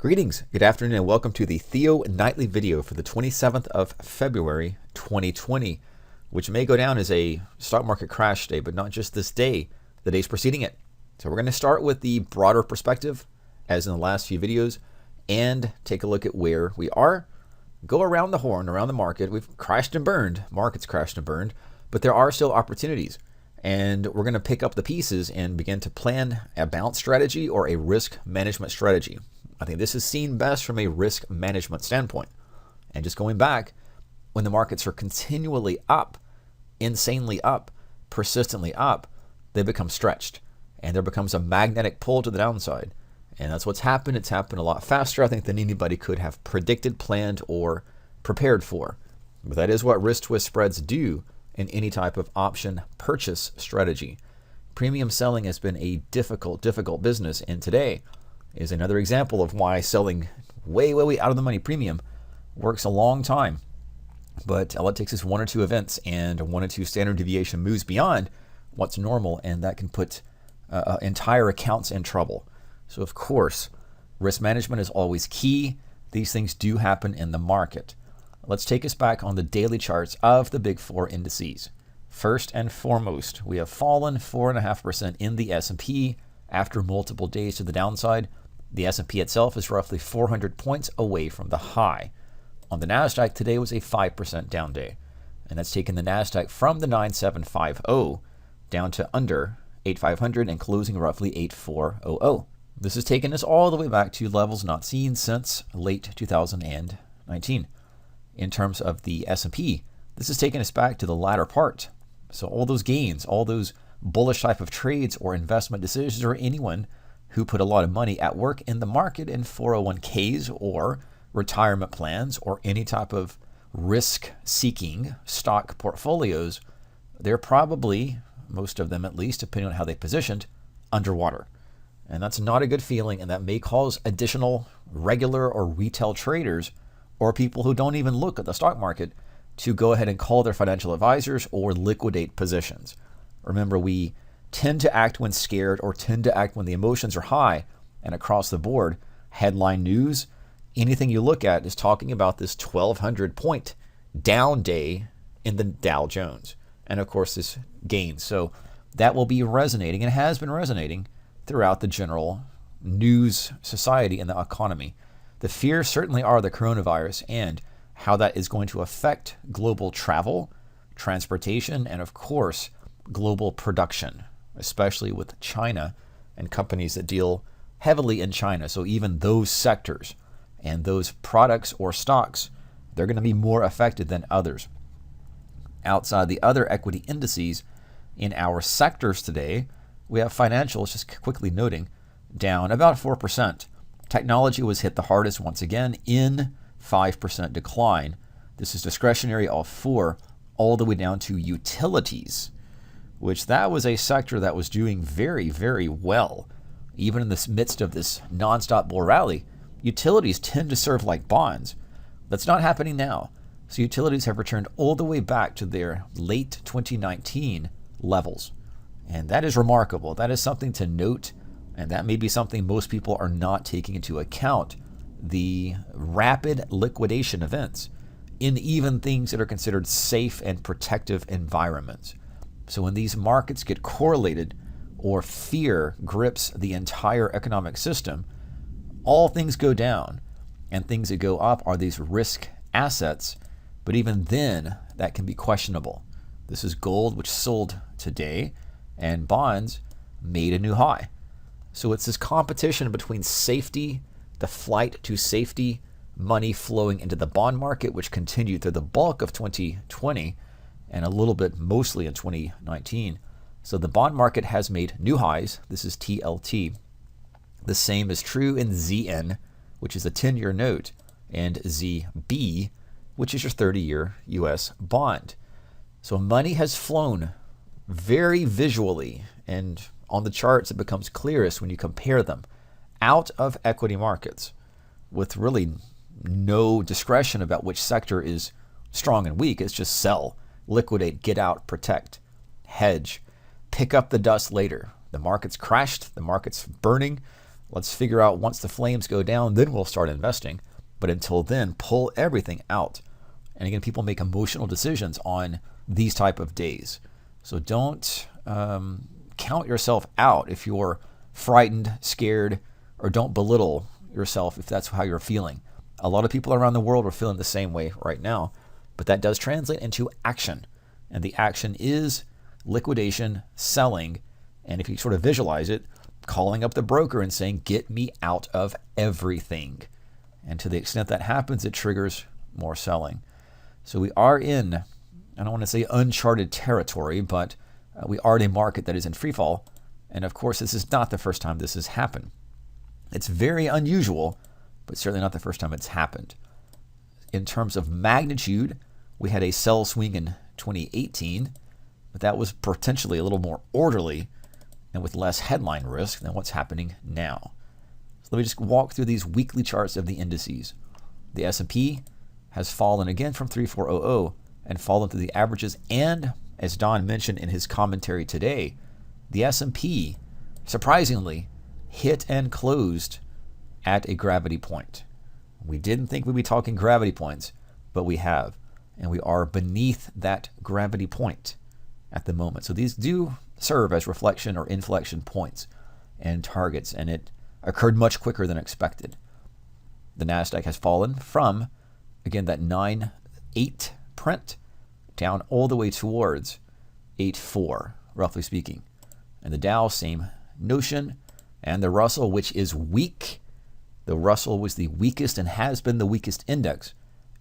Greetings, good afternoon, and welcome to the Theo Nightly video for the 27th of February 2020, which may go down as a stock market crash day, but not just this day, the days preceding it. So we're going to start with the broader perspective, as in the last few videos, and take a look at where we are, go around the horn, around the market. We've crashed and burned, markets crashed and burned, but there are still opportunities. And we're going to pick up the pieces and begin to plan a bounce strategy or a risk management strategy. I think this is seen best from a risk management standpoint. And just going back, when the markets are continually up, insanely up, persistently up, they become stretched. And there becomes a magnetic pull to the downside. And that's what's happened. It's happened a lot faster, I think, than anybody could have predicted, planned, or prepared for. But that is what risk twist spreads do in any type of option purchase strategy. Premium selling has been a difficult business, and today is another example of why selling way out of the money premium works a long time. But all it takes is one or two events and one or two standard deviation moves beyond what's normal, and that can put entire accounts in trouble. So of course, risk management is always key. These things do happen in the market. Let's take us back on the daily charts of the big four indices. First and foremost, we have fallen 4.5% in the S&P after multiple days to the downside. The S&P itself is roughly 400 points away from the high. On the Nasdaq, today was a 5% down day, and that's taken the Nasdaq from the 9750 down to under 8500 and closing roughly 8400. This has taken us all the way back to levels not seen since late 2019. In terms of the S&P, this has taken us back to the latter part. So all those gains, all those bullish type of trades or investment decisions, or anyone who put a lot of money at work in the market in 401ks or retirement plans or any type of risk-seeking stock portfolios, they're probably, most of them at least, depending on how they positioned, underwater. And that's not a good feeling, and that may cause additional regular or retail traders or people who don't even look at the stock market to go ahead and call their financial advisors or liquidate positions. Remember, we tend to act when scared or tend to act when the emotions are high, and across the board, headline news, anything you look at is talking about this 1,200 point down day in the Dow Jones. And of course, this gain. So that will be resonating and has been resonating throughout the general news society and the economy. The fears certainly are the coronavirus and how that is going to affect global travel, transportation, and of course, global production, especially with China and companies that deal heavily in China. So even those sectors and those products or stocks, they're going to be more affected than others. Outside the other equity indices in our sectors today, we have financials, just quickly noting, down about 4%. Technology was hit the hardest once again in 5% decline. This is discretionary off 4, all the way down to utilities, which that was a sector that was doing very well. Even in the midst of this nonstop bull rally, utilities tend to serve like bonds. That's not happening now. So utilities have returned all the way back to their late 2019 levels. And that is remarkable. That is something to note, and that may be something most people are not taking into account. The rapid liquidation events in even things that are considered safe and protective environments. So when these markets get correlated or fear grips the entire economic system, all things go down, and things that go up are these risk assets. But even then, that can be questionable. This is gold, which sold today, and bonds made a new high. So it's this competition between safety, the flight to safety, money flowing into the bond market, which continued through the bulk of 2020 and a little bit mostly in 2019. So the bond market has made new highs. This is TLT. The same is true in ZN, which is a 10-year note, and ZB, which is your 30-year US bond. So money has flown very visually, and on the charts it becomes clearest when you compare them, out of equity markets with really no discretion about which sector is strong and weak. It's just sell, liquidate, get out, protect, hedge, pick up the dust later. The market's crashed, the market's burning, Let's figure out once the flames go down, then we'll start investing. But until then, pull everything out. And again, people make emotional decisions on these type of days. So don't count yourself out if you're frightened, scared, or don't belittle yourself if that's how you're feeling. A lot of people around the world are feeling the same way right now, but that does translate into action. And the action is liquidation, selling, and if you sort of visualize it, calling up the broker and saying, get me out of everything. And to the extent that happens, it triggers more selling. So we are in, I don't want to say uncharted territory, but we are in a market that is in free fall. And of course, this is not the first time this has happened. It's very unusual, but certainly not the first time it's happened. In terms of magnitude, we had a sell swing in 2018, but that was potentially a little more orderly and with less headline risk than what's happening now. So let me just walk through these weekly charts of the indices. The S&P has fallen again from 3400 and fallen to the averages, and as Don mentioned in his commentary today, the S&P surprisingly hit and closed at a gravity point. We didn't think we'd be talking gravity points, but we have, and we are beneath that gravity point at the moment. So these do serve as reflection or inflection points and targets, and it occurred much quicker than expected. The Nasdaq has fallen from, again, that 9.8 print down all the way towards 8.4, roughly speaking. And the Dow, same notion. And the Russell, which is weak, the Russell was the weakest and has been the weakest index,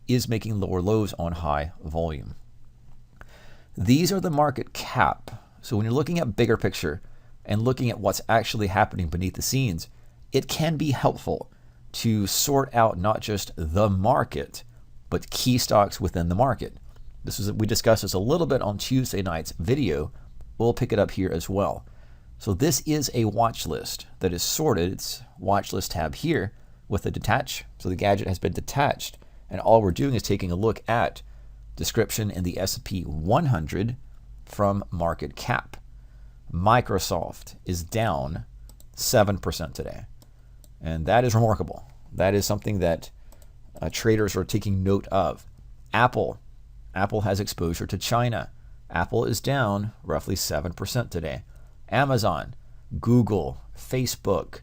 is making lower lows on high volume. These are the market cap. So when you're looking at bigger picture and looking at what's actually happening beneath the scenes, it can be helpful to sort out not just the market, but key stocks within the market. We discussed this a little bit on Tuesday night's video. We'll pick it up here as well. So this is a watch list that is sorted. It's watch list tab here with a detach. So the gadget has been detached, and all we're doing is taking a look at description in the S&P 100 from market cap. Microsoft is down 7% today, and that is remarkable. That is something that traders are taking note of. Apple has exposure to China. Apple is down roughly 7% today. Amazon, Google, Facebook,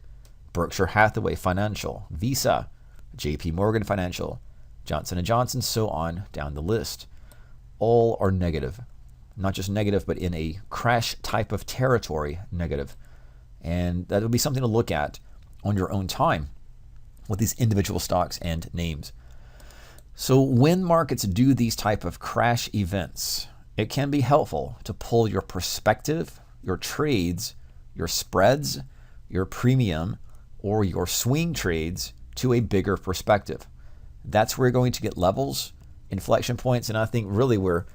Berkshire Hathaway Financial, Visa, JP Morgan Financial, Johnson & Johnson, so on down the list. All are negative. Not just negative, but in a crash type of territory, negative. And that would be something to look at on your own time with these individual stocks and names. So when markets do these type of crash events, it can be helpful to pull your perspective, your trades, your spreads, your premium, or your swing trades to a bigger perspective. That's where you're going to get levels, inflection points, and I think really we're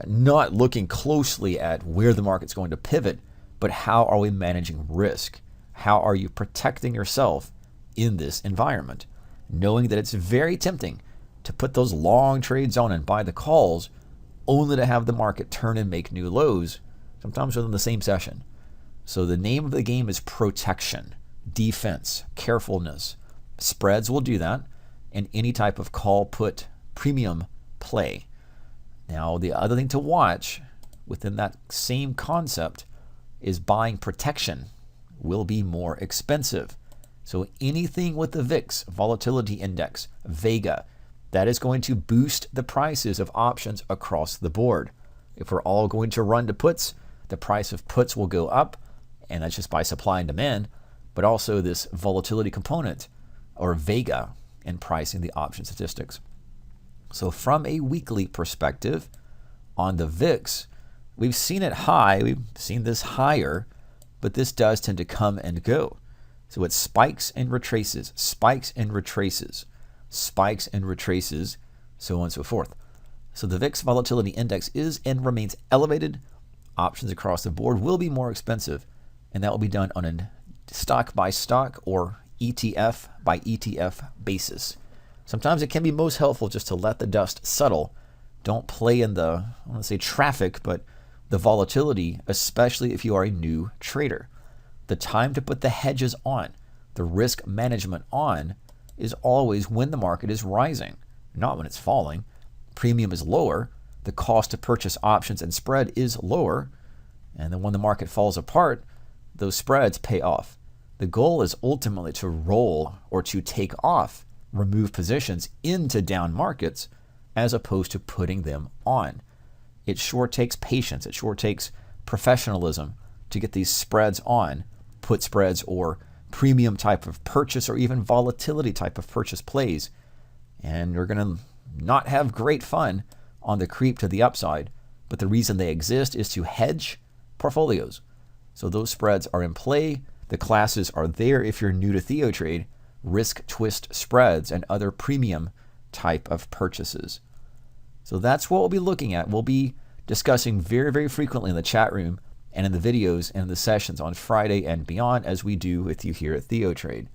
not looking closely at where the market's going to pivot, but how are we managing risk? How are you protecting yourself in this environment? Knowing that it's very tempting to put those long trades on and buy the calls only to have the market turn and make new lows, sometimes within the same session. So the name of the game is protection, defense, carefulness. Spreads will do that, and any type of call put premium play. Now, the other thing to watch within that same concept is buying protection will be more expensive. So anything with the VIX, volatility index, Vega, that is going to boost the prices of options across the board. If we're all going to run to puts, the price of puts will go up, and that's just by supply and demand, but also this volatility component, or Vega, in pricing the option statistics. So from a weekly perspective, on the VIX, we've seen it high, we've seen this higher, but this does tend to come and go. So it spikes and retraces, spikes and retraces, spikes and retraces, so on and so forth. So the VIX volatility index is and remains elevated. Options across the board will be more expensive, and that will be done on a stock by stock or ETF by ETF basis. Sometimes it can be most helpful just to let the dust settle. Don't play in the, I want to say traffic, but the volatility, especially if you are a new trader. The time to put the hedges on The risk management on is always when the market is rising, not when it's falling. Premium is lower, the cost to purchase options and spread is lower, and then when the market falls apart, those spreads pay off. The goal is ultimately to roll or to take off, remove positions into down markets as opposed to putting them on. It sure takes patience, it sure takes professionalism to get these spreads on, put spreads or premium type of purchase or even volatility type of purchase plays. And you're going to not have great fun on the creep to the upside, but the reason they exist is to hedge portfolios. So those spreads are in play. The classes are there if you're new to TheoTrade, risk twist spreads and other premium type of purchases. So that's what we'll be looking at. We'll be discussing very, very frequently in the chat room and in the videos and the sessions on Friday and beyond, as we do with you here at TheoTrade.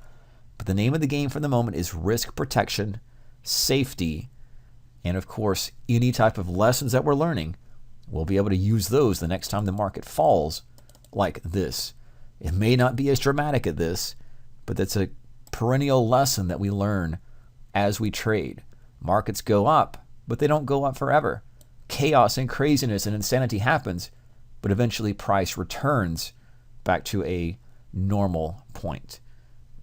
But the name of the game for the moment is risk protection, safety, and of course, any type of lessons that we're learning, we'll be able to use those the next time the market falls like this. It may not be as dramatic as this, but that's a perennial lesson that we learn as we trade. Markets go up, but they don't go up forever. Chaos and craziness and insanity happens, but eventually price returns back to a normal point.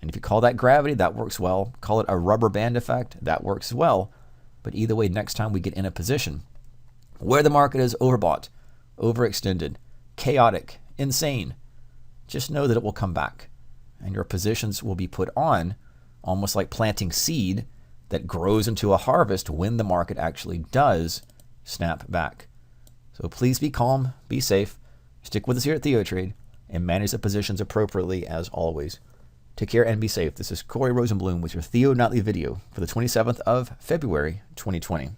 And if you call that gravity, that works well. Call it a rubber band effect, that works well. But either way, next time we get in a position where the market is overbought, overextended, chaotic, insane, just know that it will come back. And your positions will be put on, almost like planting seed that grows into a harvest when the market actually does snap back. So please be calm, be safe, stick with us here at TheoTrade, and manage the positions appropriately as always. Take care and be safe. This is Corey Rosenblum with your Theo Nightly video for the 27th of February, 2020.